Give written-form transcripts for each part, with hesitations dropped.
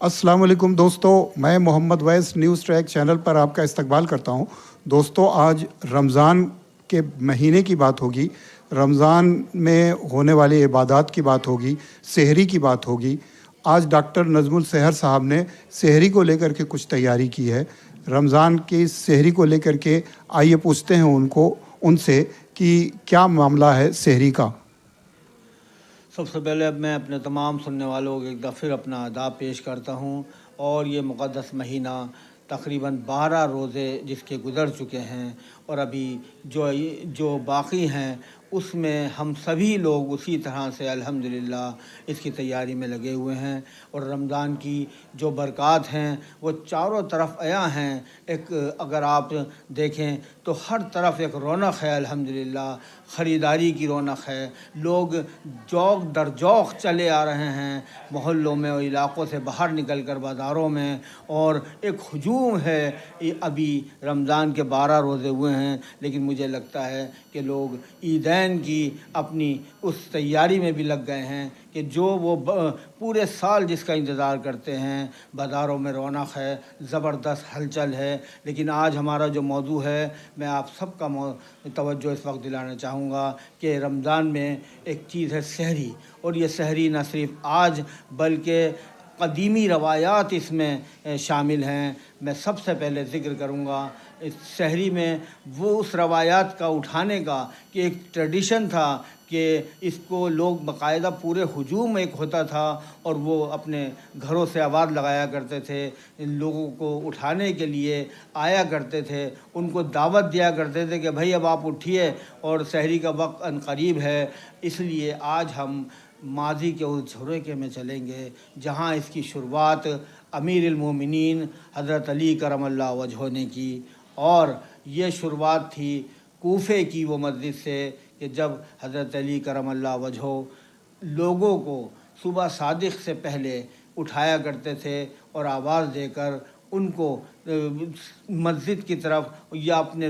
السلام علیکم دوستو، میں محمد ویس نیوز ٹریک چینل پر آپ کا استقبال کرتا ہوں۔ دوستو، آج رمضان کے مہینے کی بات ہوگی، رمضان میں ہونے والی عبادات کی بات ہوگی، سحری کی بات ہوگی۔ آج ڈاکٹر نظم السحر صاحب نے سحری کو لے کر کے کچھ تیاری کی ہے۔ رمضان کی سحری کو لے کر کے آئیے پوچھتے ہیں ان سے کہ کیا معاملہ ہے سحری کا۔ سب سے پہلے اب میں اپنے تمام سننے والوں کو ایک دفعہ پھر اپنا آداب پیش کرتا ہوں، اور یہ مقدس مہینہ تقریباً 12 روزے جس کے گزر چکے ہیں، اور ابھی جو باقی ہیں اس میں ہم سبھی لوگ اسی طرح سے الحمدللہ اس کی تیاری میں لگے ہوئے ہیں، اور رمضان کی جو برکات ہیں وہ چاروں طرف عیاں ہیں۔ ایک اگر آپ دیکھیں تو ہر طرف ایک رونق ہے الحمدللہ، خریداری کی رونق ہے، لوگ جوق در جوق چلے آ رہے ہیں محلوں میں اور علاقوں سے باہر نکل کر بازاروں میں، اور ایک ہجوم ہے۔ ابھی رمضان کے 12 روزے ہوئے ہیں، لیکن مجھے لگتا ہے کہ لوگ عیدین کی اپنی اس تیاری میں بھی لگ گئے ہیں کہ جو وہ پورے سال جس کا انتظار کرتے ہیں۔ بازاروں میں رونق ہے، زبردست ہلچل ہے۔ لیکن آج ہمارا جو موضوع ہے، میں آپ سب کا توجہ اس وقت دلانا چاہوں گا کہ رمضان میں ایک چیز ہے سحری، اور یہ سحری نہ صرف آج بلکہ قدیمی روایات اس میں شامل ہیں۔ میں سب سے پہلے ذکر کروں گا اس سحری میں وہ اس روایات کا اٹھانے کا کہ ایک ٹریڈیشن تھا کہ اس کو لوگ باقاعدہ پورے ہجوم ایک ہوتا تھا، اور وہ اپنے گھروں سے آواز لگایا کرتے تھے، ان لوگوں کو اٹھانے کے لیے آیا کرتے تھے، ان کو دعوت دیا کرتے تھے کہ بھائی اب آپ اٹھیے اور سحری کا وقت ان قریب ہے۔ اس لیے آج ہم ماضی کے اس جھروکے میں چلیں گے جہاں اس کی شروعات امیر المومنین حضرت علی کرم اللہ وجہہ نے کی، اور یہ شروعات تھی کوفے کی وہ مسجد سے کہ جب حضرت علی کرم اللہ وجہہ لوگوں کو صبح صادق سے پہلے اٹھایا کرتے تھے اور آواز دے کر ان کو مسجد کی طرف یا اپنے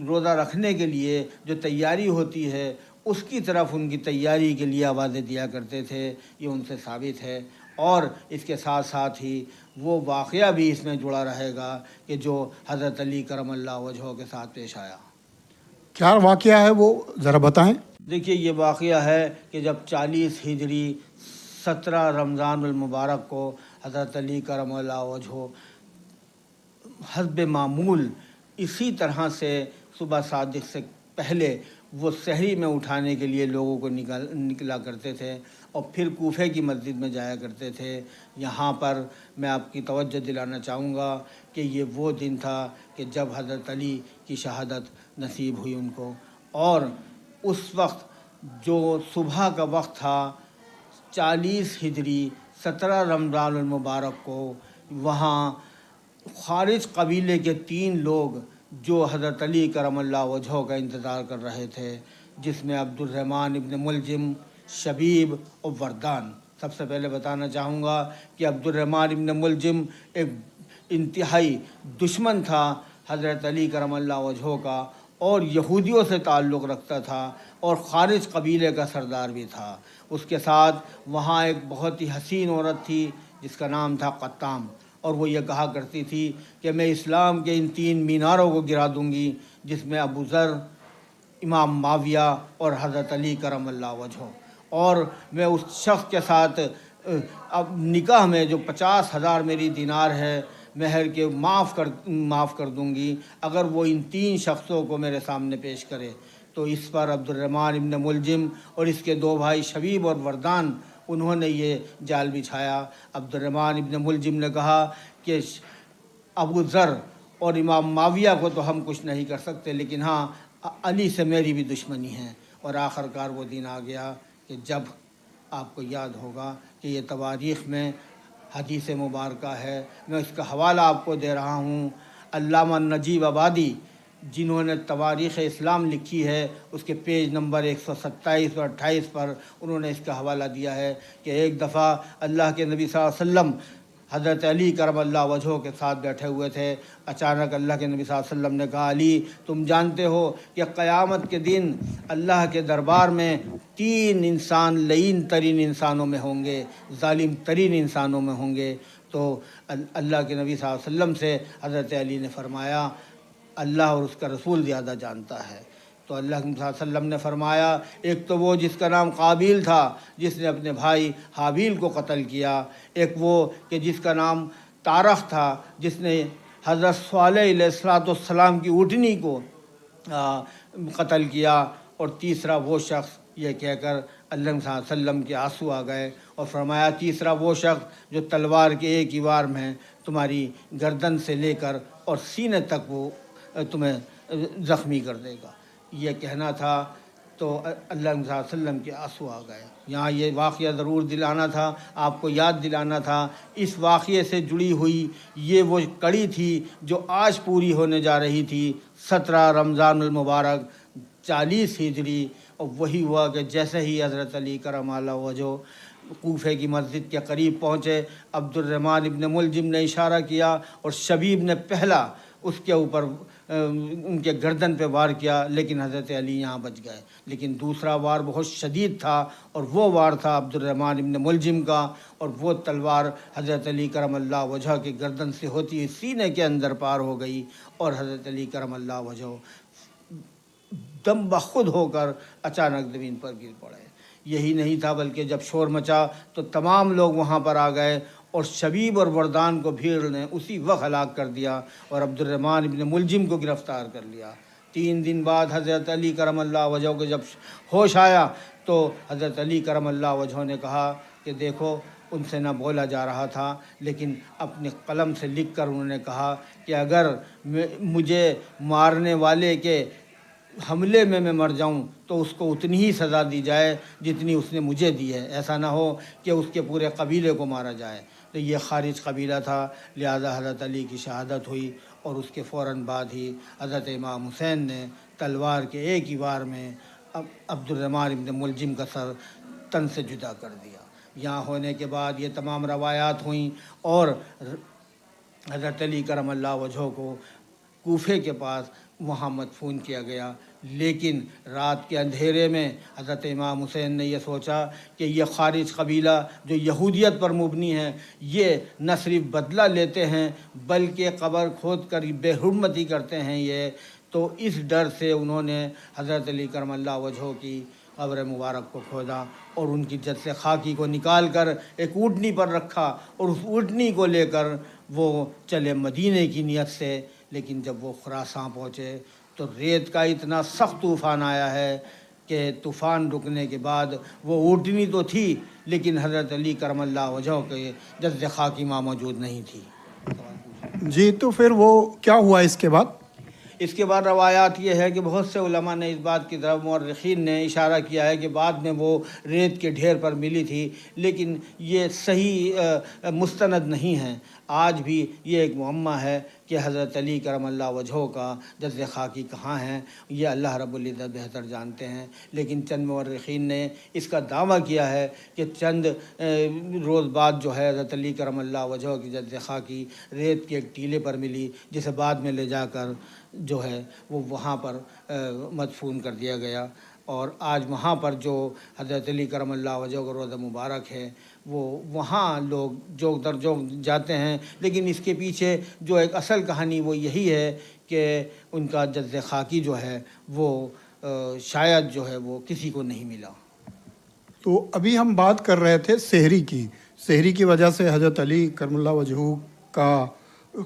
روزہ رکھنے کے لیے جو تیاری ہوتی ہے اس کی طرف ان کی تیاری کے لیے آوازیں دیا کرتے تھے۔ یہ ان سے ثابت ہے، اور اس کے ساتھ ساتھ ہی وہ واقعہ بھی اس میں جڑا رہے گا کہ جو حضرت علی کرم اللہ وجہہ کے ساتھ پیش آیا۔ کیا واقعہ ہے وہ ذرا بتائیں۔ دیکھیے، یہ واقعہ ہے کہ جب 40 ہجری 17 رمضان المبارک کو حضرت علی کرم اللہ وجہہ حسب معمول اسی طرح سے صبح صادق سے پہلے وہ سحری میں اٹھانے کے لیے لوگوں کو نکلا کرتے تھے، اور پھر کوفے کی مسجد میں جایا کرتے تھے۔ یہاں پر میں آپ کی توجہ دلانا چاہوں گا کہ یہ وہ دن تھا کہ جب حضرت علی کی شہادت نصیب ہوئی ان کو، اور اس وقت جو صبح کا وقت تھا 40 ہجری 17 رمضان المبارک کو، وہاں خارج قبیلے کے 3 لوگ جو حضرت علی کرم اللہ وجہہ کا انتظار کر رہے تھے، جس میں عبد الرحمن ابن ملجم، شبیب اور وردان۔ سب سے پہلے بتانا چاہوں گا کہ عبد الرحمن ابن ملجم ایک انتہائی دشمن تھا حضرت علی کرم اللہ وجہہ کا، اور یہودیوں سے تعلق رکھتا تھا، اور خارج قبیلے کا سردار بھی تھا۔ اس کے ساتھ وہاں ایک بہت ہی حسین عورت تھی جس کا نام تھا قطام، اور وہ یہ کہا کرتی تھی کہ میں اسلام کے ان 3 میناروں کو گرا دوں گی، جس میں ابو ذر، امام معاویہ اور حضرت علی کرم اللہ وجہہ، اور میں اس شخص کے ساتھ اب نکاح میں جو 50,000 میری دینار ہے مہر کے معاف کر دوں گی اگر وہ ان 3 شخصوں کو میرے سامنے پیش کرے۔ تو اس پر عبد الرحمن ابن ملجم اور اس کے 2 بھائی شبیب اور وردان، انہوں نے یہ جال بچھایا۔ عبد الرحمن ابن ملجم نے کہا کہ ابو ذر اور امام معاویہ کو تو ہم کچھ نہیں کر سکتے، لیکن ہاں علی سے میری بھی دشمنی ہے۔ اور آخر کار وہ دن آ گیا کہ جب آپ کو یاد ہوگا کہ یہ تواریخ میں حدیث مبارکہ ہے، میں اس کا حوالہ آپ کو دے رہا ہوں۔ علامہ نجیب آبادی جنہوں نے تواریخ اسلام لکھی ہے، اس کے پیج نمبر 127 اور 28 پر انہوں نے اس کا حوالہ دیا ہے کہ ایک دفعہ اللہ کے نبی صلی اللہ علیہ وسلم حضرت علی کرم اللہ وجہہ کے ساتھ بیٹھے ہوئے تھے. اچانک اللہ کے نبی صلی اللہ علیہ وسلم نے کہا علی تم جانتے ہو کہ قیامت کے دن اللہ کے دربار میں 3 انسان لعین ترین انسانوں میں ہوں گے, ظالم ترین انسانوں میں ہوں گے. تو اللہ کے نبی صلی اللہ علیہ وسلم سے حضرت علی نے فرمایا اللہ اور اس کا رسول زیادہ جانتا ہے. تو اللہ کے نبی صلی اللہ علیہ وسلم نے فرمایا ایک تو وہ جس کا نام قابیل تھا جس نے اپنے بھائی حابیل کو قتل کیا, ایک وہ کہ جس کا نام طارخ تھا جس نے حضرت صالح علیہ السلام کی اونٹنی کو قتل کیا, اور تیسرا وہ شخص, یہ کہہ کر اللہ صلی اللہ علیہ وسلم کے آنسو آ گئے اور فرمایا تیسرا وہ شخص جو تلوار کے ایک ہی وار میں تمہاری گردن سے لے کر اور سینے تک وہ تمہیں زخمی کر دے گا. یہ کہنا تھا تو اللہ صلی اللہ علیہ وسلم کے آنسو آ گئے. یہاں یہ واقعہ ضرور دلانا تھا, آپ کو یاد دلانا تھا. اس واقعے سے جڑی ہوئی یہ وہ کڑی تھی جو آج پوری ہونے جا رہی تھی 17 رمضان المبارک 40 ہجری. اور وہی ہوا کہ جیسے ہی حضرت علی کرم اللہ وجہ کوفے کی مسجد کے قریب پہنچے, عبد الرحمن ابن ملجم نے اشارہ کیا اور شبیب نے پہلا اس کے اوپر ان کے گردن پہ وار کیا, لیکن حضرت علی یہاں بچ گئے. لیکن دوسرا وار بہت شدید تھا اور وہ وار تھا عبد الرحمن ابن ملجم کا, اور وہ تلوار حضرت علی کرم اللہ وجہ کے گردن سے ہوتی ہوئی سینے کے اندر پار ہو گئی, اور حضرت علی کرم اللہ وجہ دم بخود ہو کر اچانک زمین پر گر پڑے. یہی نہیں تھا بلکہ جب شور مچا تو تمام لوگ وہاں پر آ گئے اور شبیب اور وردان کو بھیڑ نے اسی وقت ہلاک کر دیا اور عبد الرحمن ابن ملجم کو گرفتار کر لیا. 3 دن بعد حضرت علی کرم اللہ وجہ کو جب ہوش آیا تو حضرت علی کرم اللہ وجہ نے کہا کہ دیکھو ان سے نہ بولا جا رہا تھا, لیکن اپنے قلم سے لکھ کر انہوں نے کہا کہ اگر مجھے مارنے والے کے حملے میں مر جاؤں تو اس کو اتنی ہی سزا دی جائے جتنی اس نے مجھے دی ہے, ایسا نہ ہو کہ اس کے پورے قبیلے کو مارا جائے. تو یہ خارج قبیلہ تھا, لہذا حضرت علی کی شہادت ہوئی اور اس کے فوراً بعد ہی حضرت امام حسین نے تلوار کے ایک ہی وار میں عبد الرحمن ابن ملجم کا سر تن سے جدا کر دیا. یہاں ہونے کے بعد یہ تمام روایات ہوئیں اور حضرت علی کرم اللہ وجہ کو کوفے کے پاس وہاں مدفون کیا گیا. لیکن رات کے اندھیرے میں حضرت امام حسین نے یہ سوچا کہ یہ خارج قبیلہ جو یہودیت پر مبنی ہے یہ نہ صرف بدلہ لیتے ہیں بلکہ قبر کھود کر بے حرمتی کرتے ہیں یہ. تو اس ڈر سے انہوں نے حضرت علی کرم اللہ وجہ کی قبر مبارک کو کھودا اور ان کی جد سے خاکی کو نکال کر ایک اونٹنی پر رکھا اور اس اونٹنی کو لے کر وہ چلے مدینے کی نیت سے. لیکن جب وہ خراساں پہنچے تو ریت کا اتنا سخت طوفان آیا ہے کہ طوفان رکنے کے بعد وہ اونٹنی تو تھی لیکن حضرت علی کرم اللہ وجہ کے جد خاکی ماں موجود نہیں تھی. جی, تو پھر وہ کیا ہوا اس کے بعد؟ اس کے بعد روایات یہ ہے کہ بہت سے علماء نے اس بات کی طرف مورخین نے اشارہ کیا ہے کہ بعد میں وہ ریت کے ڈھیر پر ملی تھی, لیکن یہ صحیح مستند نہیں ہے. آج بھی یہ ایک معمہ ہے کہ حضرت علی کرم اللہ وجہ کا جد خاکی کہاں ہیں, یہ اللہ رب العزت بہتر جانتے ہیں. لیکن چند مورخین نے اس کا دعویٰ کیا ہے کہ چند روز بعد جو ہے حضرت علی کرم اللہ وجہ کی جد خاکی ریت کے ایک ٹیلے پر ملی, جسے بعد میں لے جا کر جو ہے وہ وہاں پر مدفون کر دیا گیا. اور آج وہاں پر جو حضرت علی کرم اللہ وجہ کا روضہ مبارک ہے وہ وہاں لوگ جوگ در جوگ جاتے ہیں. لیکن اس کے پیچھے جو ایک اصل کہانی وہ یہی ہے کہ ان کا جد خاکی جو ہے وہ شاید جو ہے وہ کسی کو نہیں ملا. تو ابھی ہم بات کر رہے تھے سحری کی. سحری کی وجہ سے حضرت علی کرم اللہ وجہ کا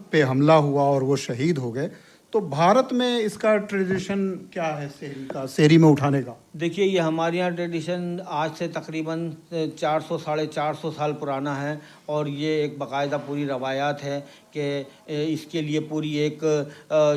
پہ حملہ ہوا اور وہ شہید ہو گئے. تو بھارت میں اس کا ٹریڈیشن کیا ہے سحری کا, سحری میں اٹھانے کا؟ دیکھیے یہ ہمارے یہاں ٹریڈیشن آج سے تقریباً 400 ساڑھے 400 سال پرانا ہے, اور یہ ایک باقاعدہ پوری روایات ہے کہ اس کے لیے پوری ایک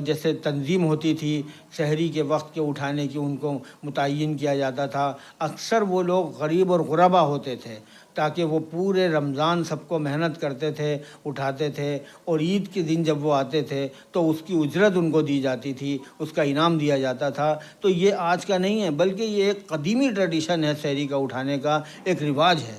جیسے تنظیم ہوتی تھی سحری کے وقت کے اٹھانے کی, ان کو متعین کیا جاتا تھا. اکثر وہ لوگ غریب اور غربا ہوتے تھے تاکہ وہ پورے رمضان سب کو محنت کرتے تھے, اٹھاتے تھے, اور عید کے دن جب وہ آتے تھے تو اس کی اجرت ان کو دی جاتی تھی, اس کا انعام دیا جاتا تھا. تو یہ آج کا نہیں ہے بلکہ یہ ایک قدیمی ٹریڈیشن ہے, سحری کا اٹھانے کا ایک رواج ہے.